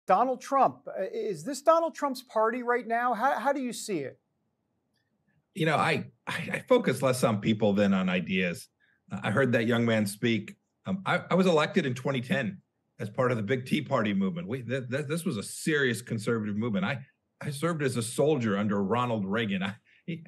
Donald Trump. Is this Donald Trump's party right now? How do you see it? You know, I focus less on people than on ideas. I heard that young man speak. I was elected in 2010 as part of the big Tea Party movement. This was a serious conservative movement. I served as a soldier under Ronald Reagan.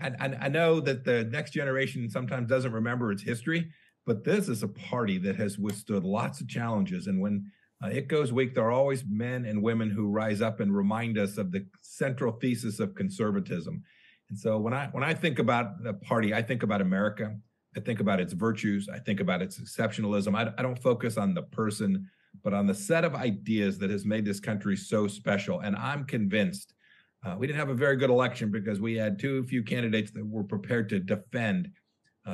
I know that the next generation sometimes doesn't remember its history, but this is a party that has withstood lots of challenges. And when it goes weak, there are always men and women who rise up and remind us of the central thesis of conservatism. And so when I think about the party, I think about America. I think about its virtues. I think about its exceptionalism. I don't focus on the person, but on the set of ideas that has made this country so special. And I'm convinced we didn't have a very good election because we had too few candidates that were prepared to defend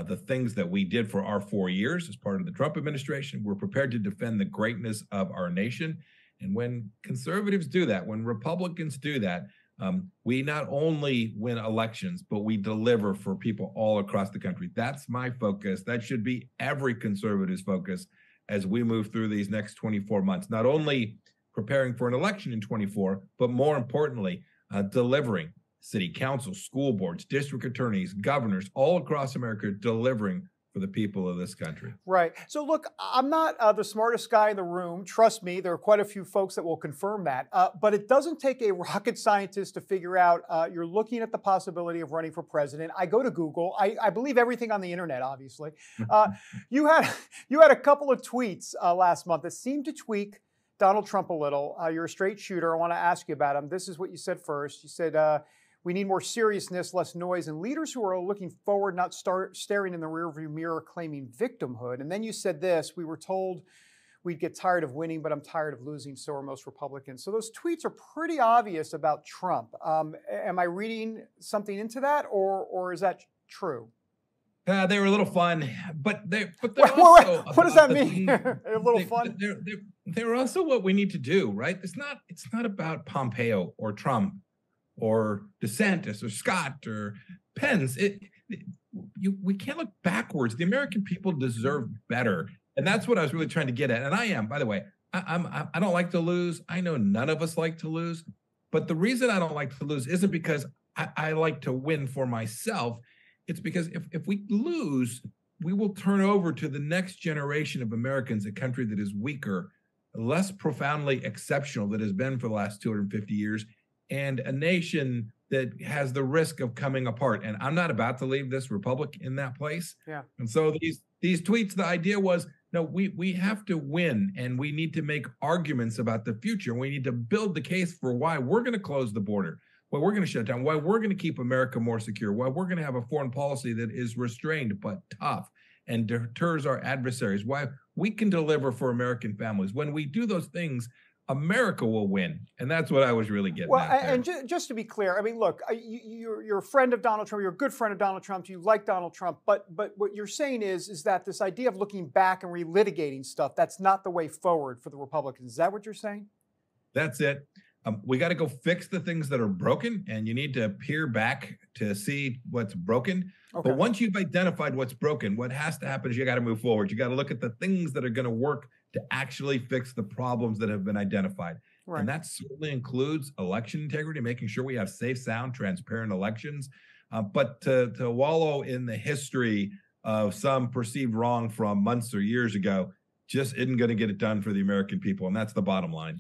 the things that we did for our 4 years as part of the Trump administration. We're prepared to defend the greatness of our nation. And when conservatives do that, when Republicans do that, we not only win elections, but we deliver for people all across the country. That's my focus. That should be every conservative's focus as we move through these next 24 months, not only preparing for an election in 24, but more importantly, delivering city councils, school boards, district attorneys, governors, all across America, delivering for the people of this country. Right. So look, I'm not the smartest guy in the room. Trust me, there are quite a few folks that will confirm that. But it doesn't take a rocket scientist to figure out you're looking at the possibility of running for president. I go to Google. I believe everything on the internet, obviously. You had a couple of tweets last month that seemed to tweak Donald Trump a little. You're a straight shooter. I want to ask you about him. This is what you said first. You said, we need more seriousness, less noise, and leaders who are looking forward, not staring in the rearview mirror claiming victimhood. And then you said this, we were told we'd get tired of winning, but I'm tired of losing, so are most Republicans. So those tweets are pretty obvious about Trump. Am I reading something into that, or is that true? They were a little fun, but they're also what does that mean? A little fun? They're also what we need to do, right? It's not about Pompeo or Trump or DeSantis or Scott or Pence. We can't look backwards. The American people deserve better. And that's what I was really trying to get at. And I am, by the way, I don't like to lose. I know none of us like to lose. But the reason I don't like to lose isn't because I like to win for myself. It's because if we lose, we will turn over to the next generation of Americans a country that is weaker, less profoundly exceptional than it has been for the last 250 years, and a nation that has the risk of coming apart. And I'm not about to leave this republic in that place. Yeah. And so these tweets, the idea was, no, we have to win, and we need to make arguments about the future. We need to build the case for why we're going to close the border, why we're going to shut down, why we're going to keep America more secure, why we're going to have a foreign policy that is restrained but tough and deters our adversaries, why we can deliver for American families. When we do those things, America will win. And that's what I was really getting at there. And just to be clear, I mean, look, you're a friend of Donald Trump. You're a good friend of Donald Trump. You like Donald Trump. But what you're saying is that this idea of looking back and relitigating stuff, that's not the way forward for the Republicans. Is that what you're saying? That's it. We got to go fix the things that are broken, and you need to peer back to see what's broken. Okay. But once you've identified what's broken, what has to happen is you got to move forward. You got to look at the things that are going to work to actually fix the problems that have been identified. Right. And that certainly includes election integrity, making sure we have safe, sound, transparent elections. But to wallow in the history of some perceived wrong from months or years ago just isn't going to get it done for the American people. And that's the bottom line.